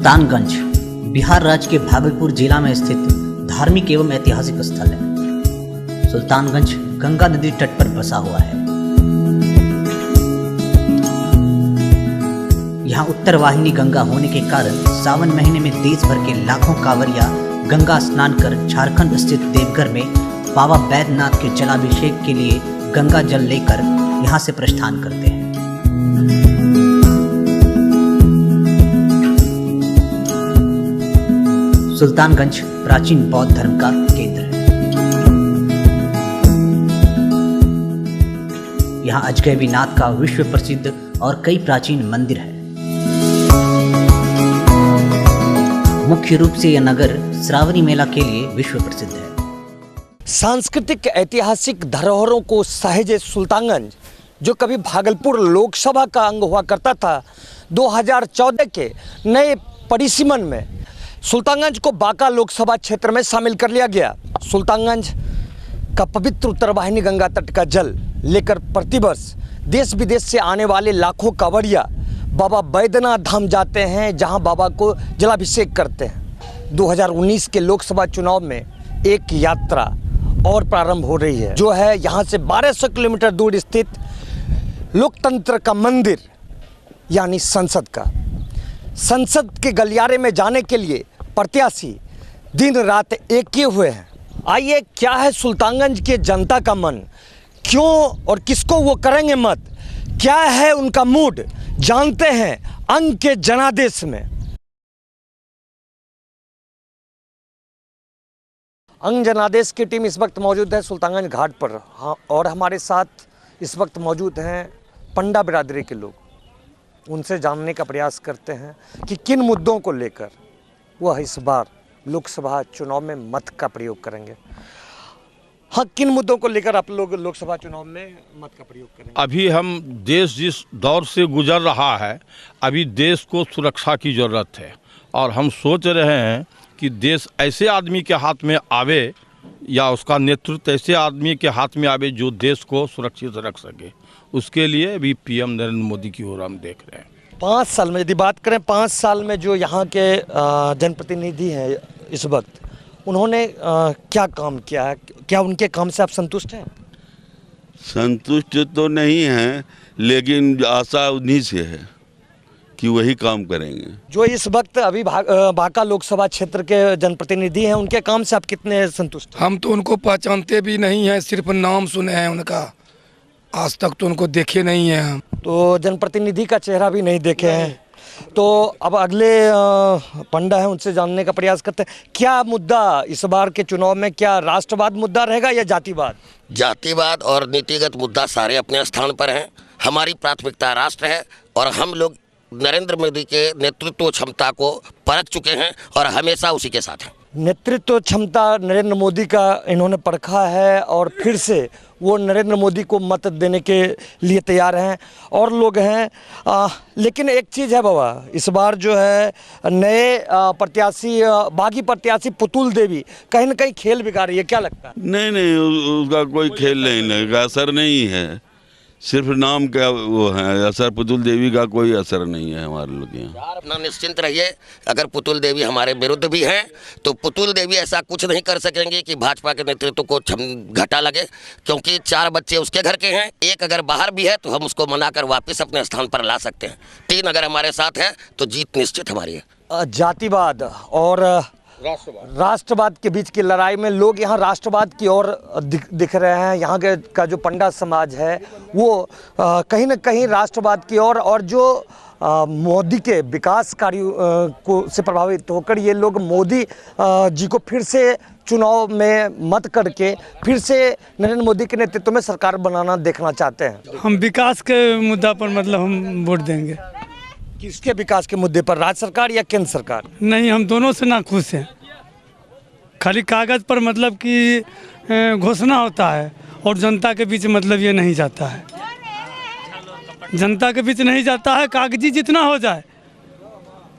सुल्तानगंज बिहार राज्य के भागलपुर जिला में स्थित धार्मिक एवं ऐतिहासिक स्थल है। सुल्तानगंज गंगा नदी तट पर बसा हुआ है। यहाँ उत्तर वाहिनी गंगा होने के कारण सावन महीने में देश भर के लाखों कांवरिया गंगा स्नान कर झारखंड स्थित देवघर में बाबा बैद्यनाथ के जलाभिषेक के लिए गंगा जल लेकर यहाँ से प्रस्थान करते हैं। सुल्तानगंज प्राचीन बौद्ध धर्म का केंद्र है। यहाँ अजगैबीनाथ का विश्व प्रसिद्ध और कई प्राचीन मंदिर है। मुख्य रूप से यह नगर श्रावणी मेला के लिए विश्व प्रसिद्ध है। सांस्कृतिक ऐतिहासिक धरोहरों को सहेजे सुल्तानगंज, जो कभी भागलपुर लोकसभा का अंग हुआ करता था, 2014 के नए परिसीमन में सुल्तानगंज को बांका लोकसभा क्षेत्र में शामिल कर लिया गया। सुल्तानगंज का पवित्र उत्तर वाहिनी गंगा तट का जल लेकर प्रतिवर्ष देश विदेश से आने वाले लाखों कांवड़िया बाबा बैद्यनाथ धाम जाते हैं, जहां बाबा को जलाभिषेक करते हैं। 2019 के लोकसभा चुनाव में एक यात्रा और प्रारंभ हो रही है, जो है यहां से 1200 किलोमीटर दूर स्थित लोकतंत्र का मंदिर यानी संसद का। संसद के गलियारे में जाने के लिए प्रत्याशी दिन रात एक किए हुए हैं। आइए, क्या है सुल्तानगंज के जनता का मन, क्यों और किसको वो करेंगे मत, क्या है उनका मूड, जानते हैं अंग के जनादेश में। अंग जनादेश की टीम इस वक्त मौजूद है सुल्तानगंज घाट पर। हाँ, और हमारे साथ इस वक्त मौजूद हैं पंडा बिरादरी के लोग। उनसे जानने का प्रयास करते हैं कि किन मुद्दों को लेकर वह इस बार लोकसभा चुनाव में मत का प्रयोग करेंगे। हाँ, किन मुद्दों को लेकर आप लोग लोकसभा चुनाव में मत का प्रयोग करेंगे? अभी हम देश जिस दौर से गुजर रहा है, अभी देश को सुरक्षा की ज़रूरत है और हम सोच रहे हैं कि देश ऐसे आदमी के हाथ में आवे या उसका नेतृत्व ऐसे आदमी के हाथ में आवे जो देश को सुरक्षित रख सके। उसके लिए अभी पीएम नरेंद्र मोदी की ओर हम देख रहे हैं। 5 साल में यदि बात करें, 5 साल में जो यहाँ के जनप्रतिनिधि हैं इस वक्त, उन्होंने क्या काम किया है? क्या उनके काम से आप संतुष्ट हैं? संतुष्ट तो नहीं हैं, लेकिन आशा उन्हीं से है कि वही काम करेंगे। जो इस वक्त अभी बांका लोकसभा क्षेत्र के जनप्रतिनिधि हैं, उनके काम से आप कितने संतुष्ट हैं? हम तो उनको पहचानते भी नहीं हैं, सिर्फ नाम सुने हैं उनका, आज तक तो उनको देखे नहीं हैं हम। तो जनप्रतिनिधि का चेहरा भी नहीं देखे हैं। तो अब अगले पंडा हैं, उनसे जानने का प्रयास करते हैं, क्या मुद्दा इस बार के चुनाव में, क्या राष्ट्रवाद मुद्दा रहेगा या जातिवाद? जातिवाद और नीतिगत मुद्दा सारे अपने स्थान पर हैं। हमारी प्राथमिकता राष्ट्र है और हम लोग नरेंद्र मोदी के नेतृत्व क्षमता को परख चुके हैं और हमेशा उसी के साथ हैं। नेतृत्व क्षमता नरेंद्र मोदी का इन्होंने परखा है और फिर से वो नरेंद्र मोदी को मत देने के लिए तैयार हैं और लोग हैं। लेकिन एक चीज़ है बाबा, इस बार जो है नए प्रत्याशी, बागी प्रत्याशी पुतुल देवी कहीं ना कहीं खेल बिगाड़ रही है, क्या लगता है? नहीं, उसका कोई खेल नहीं लगेगा, असर नहीं है, सिर्फ नाम का वो है असर। पुतुल देवी का कोई असर नहीं है हमारे लोग यहाँ। अपना निश्चिंत रहिए, अगर पुतुल देवी हमारे विरुद्ध भी हैं तो पुतुल देवी ऐसा कुछ नहीं कर सकेंगे कि भाजपा के नेतृत्व को घाटा लगे, क्योंकि 4 बच्चे उसके घर के हैं, एक अगर बाहर भी है तो हम उसको मनाकर वापस अपने स्थान पर ला सकते हैं। 3 अगर हमारे साथ है तो जीत निश्चित हमारी है। जातिवाद और राष्ट्रवाद के बीच की लड़ाई में लोग यहाँ राष्ट्रवाद की ओर दिख रहे हैं। यहाँ के का जो पंडा समाज है वो कहीं ना कहीं राष्ट्रवाद की ओर, और जो मोदी के विकास कार्यों को से प्रभावित होकर ये लोग मोदी जी को फिर से चुनाव में मत करके फिर से नरेंद्र मोदी के नेतृत्व में सरकार बनाना देखना चाहते हैं। हम विकास के मुद्दा पर मतलब हम वोट देंगे। किसके विकास के मुद्दे पर, राज्य सरकार या केंद्र सरकार? नहीं, हम दोनों से ना खुश हैं। खाली कागज़ पर मतलब कि घोषणा होता है और जनता के बीच मतलब ये नहीं जाता है। जनता के बीच नहीं जाता है। कागजी जितना हो जाए,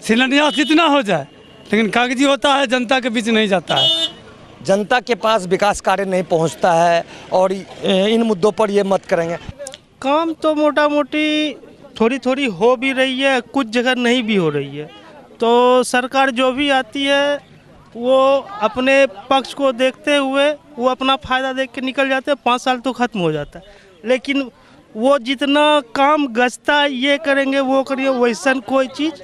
शिलान्यास जितना हो जाए, लेकिन कागजी होता है, जनता के बीच नहीं जाता है। जनता के पास विकास कार्य नहीं पहुंचता है और इन मुद्दों पर ये मत करेंगे। काम तो मोटा मोटी थोड़ी थोड़ी हो भी रही है, कुछ जगह नहीं भी हो रही है। तो सरकार जो भी आती है वो अपने पक्ष को देखते हुए वो अपना फ़ायदा देख के निकल जाते हैं, 5 साल तो ख़त्म हो जाता है। लेकिन वो जितना काम गश्ता ये करेंगे वो करेंगे, वैसन कोई चीज़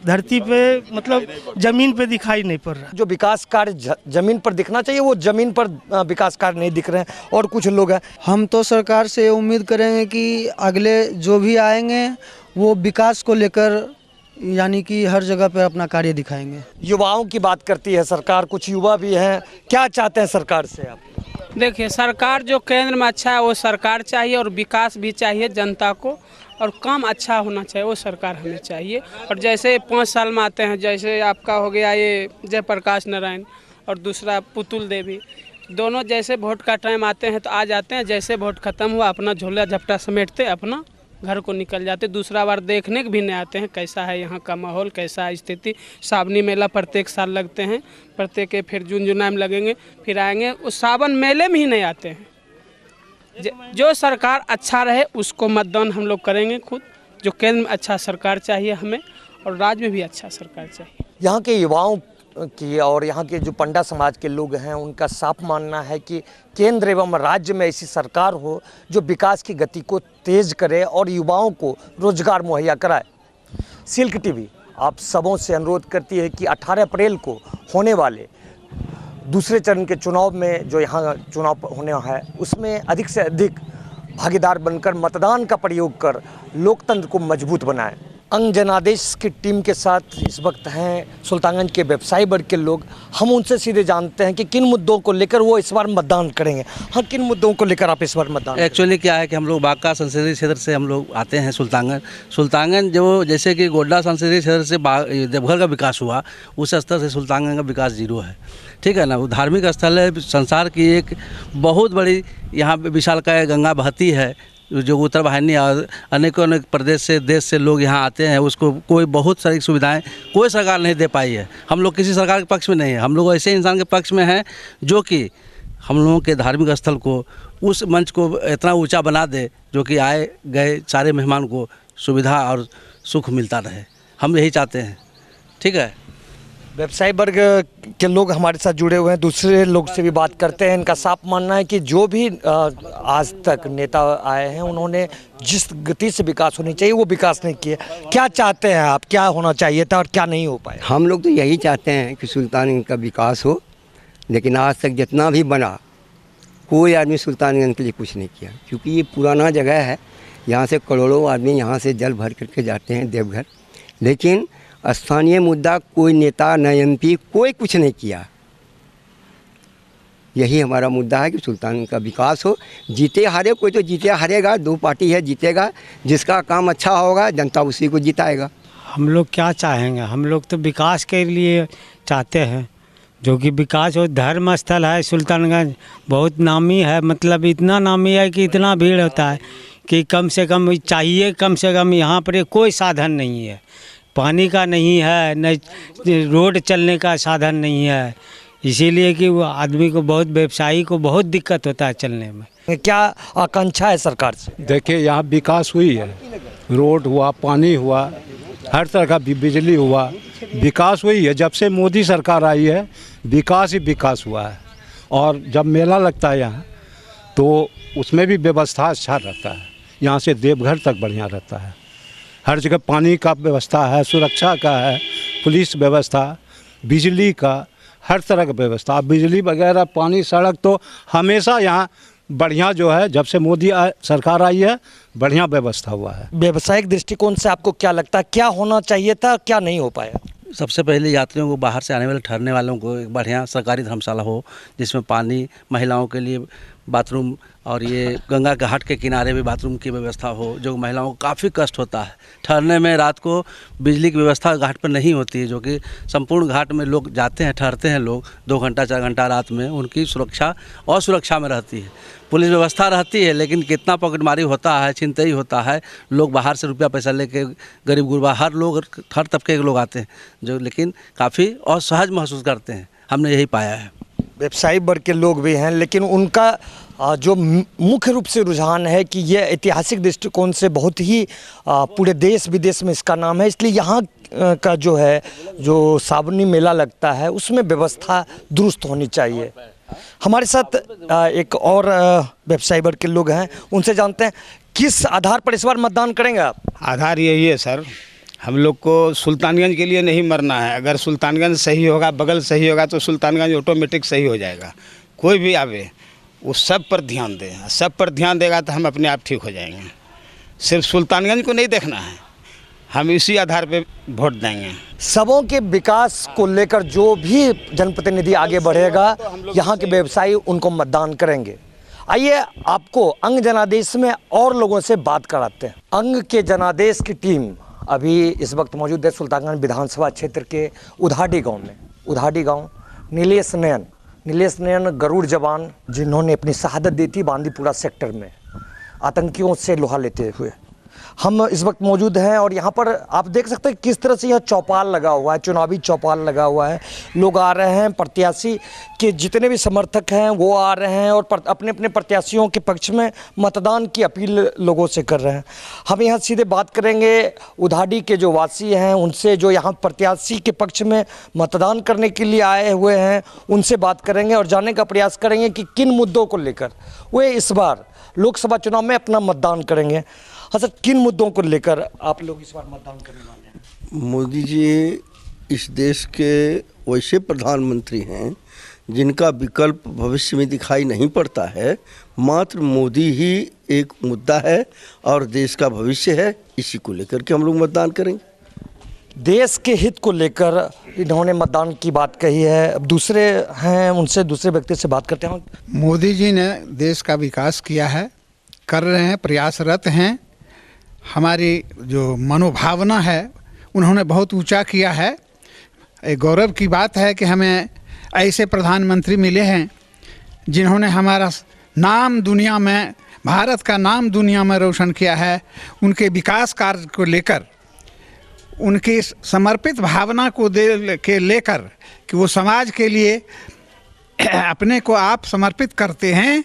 धरती पे मतलब ज़मीन पे दिखाई नहीं पड़ रहा। जो विकास कार्य जमीन पर दिखना चाहिए वो जमीन पर विकास कार्य नहीं दिख रहे हैं। और कुछ लोग हैं, हम तो सरकार से उम्मीद करेंगे कि अगले जो भी आएंगे वो विकास को लेकर यानी कि हर जगह पर अपना कार्य दिखाएंगे। युवाओं की बात करती है सरकार, कुछ युवा भी हैं, क्या चाहते हैं सरकार से आप? देखिए, सरकार जो केंद्र में अच्छा है वो सरकार चाहिए और विकास भी चाहिए जनता को, और काम अच्छा होना चाहिए वो सरकार हमें चाहिए। और जैसे 5 साल में आते हैं, जैसे आपका हो गया ये जयप्रकाश नारायण और दूसरा पुतुल देवी, दोनों जैसे वोट का टाइम आते हैं तो आ जाते हैं, जैसे वोट खत्म हुआ अपना झोला झपटा समेटते अपना घर को निकल जाते, दूसरा बार देखने भी नहीं आते हैं कैसा है यहाँ का माहौल, कैसा है स्थिति। सावनी मेला प्रत्येक साल लगते हैं, प्रत्येक फिर जून जुलाई में लगेंगे, फिर आएंगे, उस सावन मेले में ही नहीं आते हैं। जो सरकार अच्छा रहे उसको मतदान हम लोग करेंगे खुद। जो केंद्र में अच्छा सरकार चाहिए हमें और राज्य में भी अच्छा सरकार चाहिए। यहाँ के युवाओं की और यहाँ के जो पंडा समाज के लोग हैं उनका साफ मानना है कि केंद्र एवं राज्य में ऐसी सरकार हो जो विकास की गति को तेज करे और युवाओं को रोजगार मुहैया कराए। सिल्क टीवी आप सबों से अनुरोध करती है कि 18 अप्रैल को होने वाले दूसरे चरण के चुनाव में जो यहाँ चुनाव होने है उसमें अधिक से अधिक भागीदार बनकर मतदान का प्रयोग कर लोकतंत्र को मजबूत बनाएं। अंग जनादेश की टीम के साथ इस वक्त हैं सुल्तानगंज के व्यवसायी वर्ग के लोग। हम उनसे सीधे जानते हैं कि किन मुद्दों को लेकर वो इस बार मतदान करेंगे। हाँ, किन मुद्दों को लेकर आप इस बार मतदान? एक्चुअली क्या है कि हम लोग बांका संसदीय क्षेत्र से हम लोग आते हैं सुल्तानगंज जो जैसे कि गोड्डा संसदीय क्षेत्र से देवघर का विकास हुआ उस स्तर से सुल्तानगंज का विकास जीरो है। ठीक है ना, वो धार्मिक स्थल है, संसार की एक बहुत बड़ी यहाँ विशालकाय गंगा बहती है जो उत्तर वाहिनी और अनेकों अनेक प्रदेश से देश से लोग यहाँ आते हैं। उसको कोई बहुत सारी सुविधाएं कोई सरकार नहीं दे पाई है। हम लोग किसी सरकार के पक्ष में नहीं है, हम लोग ऐसे इंसान के पक्ष में हैं जो कि हम लोगों के धार्मिक स्थल को उस मंच को इतना ऊंचा बना दे जो कि आए गए सारे मेहमान को सुविधा और सुख मिलता रहे। हम यही चाहते हैं। ठीक है, व्यवसायी वर्ग के लोग हमारे साथ जुड़े हुए हैं, दूसरे लोग से भी बात करते हैं। इनका साफ मानना है कि जो भी आज तक नेता आए हैं उन्होंने जिस गति से विकास होनी चाहिए वो विकास नहीं किया। क्या चाहते हैं आप, क्या होना चाहिए था और क्या नहीं हो पाया? हम लोग तो यही चाहते हैं कि सुल्तानगंज का विकास हो, लेकिन आज तक जितना भी बना कोई आदमी सुल्तानगंज के लिए कुछ नहीं किया, क्योंकि ये पुराना जगह है। यहाँ से करोड़ों आदमी यहाँ से जल भर करके जाते हैं देवघर, लेकिन स्थानीय मुद्दा कोई नेता न एमपी कोई कुछ नहीं किया। यही हमारा मुद्दा है कि सुल्तानगंज का विकास हो। जीते हारे कोई तो जीते हारेगा, 2 पार्टी है, जीतेगा जिसका काम अच्छा होगा जनता उसी को जिताएगा। हम लोग क्या चाहेंगे, हम लोग तो विकास के लिए चाहते हैं, जो कि विकास हो। धर्म स्थल है सुल्तानगंज, बहुत नामी है, मतलब इतना नामी है कि इतना भीड़ होता है कि कम से कम चाहिए, कम से कम यहाँ पर कोई साधन नहीं है, पानी का नहीं है, न रोड चलने का साधन नहीं है, इसीलिए कि वो आदमी को बहुत, व्यवसायी को बहुत दिक्कत होता है चलने में। क्या आकांक्षा है सरकार से? देखिए, यहाँ विकास हुई है, रोड हुआ, पानी हुआ, हर तरह का बिजली हुआ, विकास हुई है। जब से मोदी सरकार आई है विकास ही विकास हुआ है। और जब मेला लगता है यहाँ तो उसमें भी व्यवस्था अच्छा रहता है, यहाँ से देवघर तक बढ़िया रहता है। हर जगह पानी का व्यवस्था है, सुरक्षा का है, पुलिस व्यवस्था, बिजली का, हर तरह का व्यवस्था, बिजली वगैरह, पानी, सड़क तो हमेशा यहाँ बढ़िया जो है। जब से मोदी सरकार आई है बढ़िया व्यवस्था हुआ है। व्यावसायिक दृष्टिकोण से आपको क्या लगता है, क्या होना चाहिए था, क्या नहीं हो पाया? सबसे पहले यात्रियों को, बाहर से आने वाले ठहरने वालों को एक बढ़िया सरकारी धर्मशाला हो जिसमें पानी, महिलाओं के लिए बाथरूम और ये गंगा घाट के किनारे भी बाथरूम की व्यवस्था हो, जो महिलाओं को काफ़ी कष्ट होता है ठहरने में। रात को बिजली की व्यवस्था घाट पर नहीं होती है, जो कि संपूर्ण घाट में लोग जाते हैं, ठहरते हैं लोग 2 घंटा 4 घंटा रात में, उनकी सुरक्षा और सुरक्षा में रहती है। पुलिस व्यवस्था रहती है, लेकिन कितना पॉकेटमारी होता है, छिनतई होता है। लोग बाहर से रुपया पैसा लेके, गरीब गुरबा हर लोग, हर तबके के लोग आते हैं जो लेकिन काफ़ी असहज महसूस करते हैं। हमने यही पाया है। व्यवसायी वर्ग के लोग भी हैं, लेकिन उनका जो मुख्य रूप से रुझान है कि यह ऐतिहासिक दृष्टिकोण से बहुत ही पूरे देश विदेश में इसका नाम है, इसलिए यहाँ का जो है जो सावनी मेला लगता है उसमें व्यवस्था दुरुस्त होनी चाहिए। हमारे साथ एक और व्यवसायी वर्ग के लोग हैं, उनसे जानते हैं किस आधार पर इस बार मतदान करेंगे आप? आधार यही है सर, हम लोग को सुल्तानगंज के लिए नहीं मरना है। अगर सुल्तानगंज सही होगा, बगल सही होगा तो सुल्तानगंज ऑटोमेटिक सही हो जाएगा। कोई भी आवे वो सब पर ध्यान दे, सब पर ध्यान देगा तो हम अपने आप ठीक हो जाएंगे। सिर्फ सुल्तानगंज को नहीं देखना है, हम इसी आधार पे वोट देंगे। सबों के विकास को लेकर जो भी जनप्रतिनिधि आगे बढ़ेगा, यहाँ के व्यवसायी उनको मतदान करेंगे। आइए आपको अंग जनादेश में और लोगों से बात कराते हैं। अंग के जनादेश की टीम अभी इस वक्त मौजूद है सुल्तानगंज विधानसभा क्षेत्र के उधाडी गांव में। उधाडी गांव नीलेश नयन गरुड़ जवान जिन्होंने अपनी शहादत दी थी बांदीपुरा सेक्टर में आतंकियों से लोहा लेते हुए। हम इस वक्त मौजूद हैं और यहाँ पर आप देख सकते हैं किस तरह से यह चौपाल लगा हुआ है, चुनावी चौपाल लगा हुआ है। लोग आ रहे हैं, प्रत्याशी के जितने भी समर्थक हैं वो आ रहे हैं और अपने अपने प्रत्याशियों के पक्ष में मतदान की अपील लोगों से कर रहे हैं। हम यहाँ सीधे बात करेंगे उधाडी के जो वासी हैं उनसे, जो यहाँ प्रत्याशी के पक्ष में मतदान करने के लिए आए हुए हैं, उनसे बात करेंगे और जानने का प्रयास करेंगे कि किन मुद्दों को लेकर वे इस बार लोकसभा चुनाव में अपना मतदान करेंगे। हाँ सर, किन मुद्दों को लेकर आप लोग इस बार मतदान करने वाले हैं? मोदी जी इस देश के वैसे प्रधानमंत्री हैं जिनका विकल्प भविष्य में दिखाई नहीं पड़ता है। मात्र मोदी ही एक मुद्दा है और देश का भविष्य है, इसी को लेकर के हम लोग मतदान करेंगे। देश के हित को लेकर इन्होंने मतदान की बात कही है। अब दूसरे हैं, उनसे दूसरे व्यक्ति से बात करते हैं। मोदी जी ने देश का विकास किया है, कर रहे हैं, प्रयासरत हैं। हमारी जो मनोभावना है उन्होंने बहुत ऊंचा किया है। एक गौरव की बात है कि हमें ऐसे प्रधानमंत्री मिले हैं जिन्होंने हमारा नाम दुनिया में, भारत का नाम दुनिया में रोशन किया है। उनके विकास कार्य को लेकर, उनकी समर्पित भावना को लेकर कि वो समाज के लिए अपने को आप समर्पित करते हैं,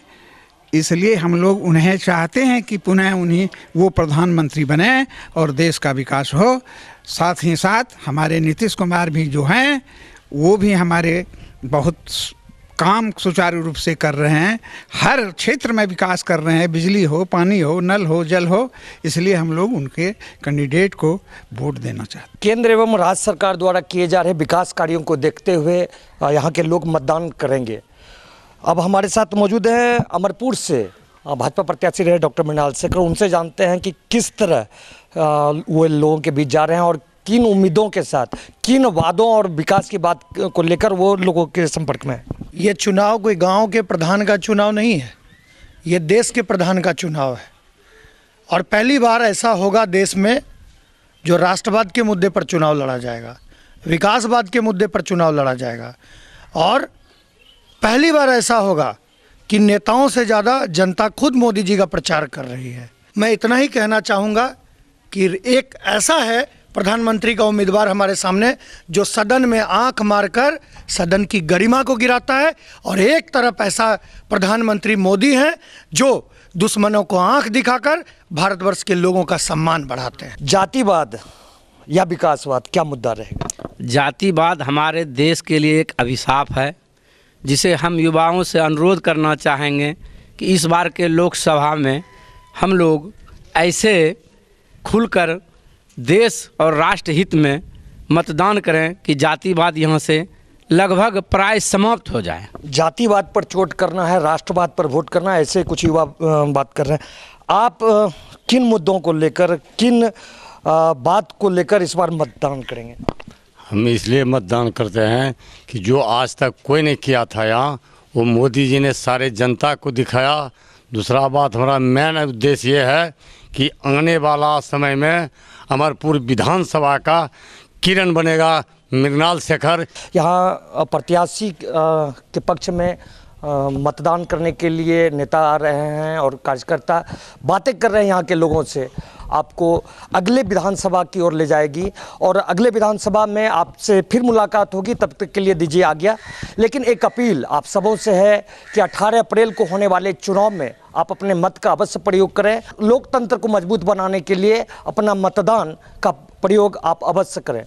इसलिए हम लोग उन्हें चाहते हैं कि पुनः उन्हीं वो प्रधानमंत्री बने और देश का विकास हो। साथ ही साथ हमारे नीतीश कुमार भी जो हैं वो भी हमारे बहुत काम सुचारू रूप से कर रहे हैं, हर क्षेत्र में विकास कर रहे हैं, बिजली हो, पानी हो, नल हो, जल हो। इसलिए हम लोग उनके कैंडिडेट को वोट देना चाहते हैं। केंद्र एवं राज्य सरकार द्वारा किए जा रहे विकास कार्यों को देखते हुए यहाँ के लोग मतदान करेंगे। अब हमारे साथ मौजूद हैं अमरपुर से भाजपा प्रत्याशी रहे डॉक्टर मृणाल शेखर। उनसे जानते हैं कि किस तरह वो लोगों के बीच जा रहे हैं और किन उम्मीदों के साथ, किन वादों और विकास की बात को लेकर वो लोगों के संपर्क में है। ये चुनाव कोई गांव के प्रधान का चुनाव नहीं है, ये देश के प्रधान का चुनाव है। और पहली बार ऐसा होगा देश में जो राष्ट्रवाद के मुद्दे पर चुनाव लड़ा जाएगा, विकासवाद के मुद्दे पर चुनाव लड़ा जाएगा। और पहली बार ऐसा होगा कि नेताओं से ज़्यादा जनता खुद मोदी जी का प्रचार कर रही है। मैं इतना ही कहना चाहूँगा कि एक ऐसा है प्रधानमंत्री का उम्मीदवार हमारे सामने जो सदन में आंख मारकर सदन की गरिमा को गिराता है, और एक तरफ ऐसा प्रधानमंत्री मोदी हैं जो दुश्मनों को आंख दिखाकर भारतवर्ष के लोगों का सम्मान बढ़ाते हैं। जातिवाद या विकासवाद, क्या मुद्दा रहेगा? जातिवाद हमारे देश के लिए एक अभिशाप है, जिसे हम युवाओं से अनुरोध करना चाहेंगे कि इस बार के लोकसभा में हम लोग ऐसे खुलकर देश और राष्ट्र हित में मतदान करें कि जातिवाद यहाँ से लगभग प्राय समाप्त हो जाए। जातिवाद पर चोट करना है, राष्ट्रवाद पर वोट करना है, ऐसे कुछ युवा बात कर रहे हैं। आप किन मुद्दों को लेकर, किन बात को लेकर इस बार मतदान करेंगे? हम इसलिए मतदान करते हैं कि जो आज तक कोई नहीं किया था यहाँ, वो मोदी जी ने सारे जनता को दिखाया। दूसरा बात, हमारा मेन उद्देश्य ये है कि आने वाला समय में अमरपुर विधानसभा का किरण बनेगा मृणाल शेखर। यहाँ प्रत्याशी के पक्ष में मतदान करने के लिए नेता आ रहे हैं और कार्यकर्ता बातें कर रहे हैं यहाँ के लोगों से। आपको अगले विधानसभा की ओर ले जाएगी और अगले विधानसभा में आपसे फिर मुलाकात होगी। तब तक के लिए दीजिए आज्ञा। लेकिन एक अपील आप सबों से है कि 18 अप्रैल को होने वाले चुनाव में आप अपने मत का अवश्य प्रयोग करें। लोकतंत्र को मजबूत बनाने के लिए अपना मतदान का प्रयोग आप अवश्य करें।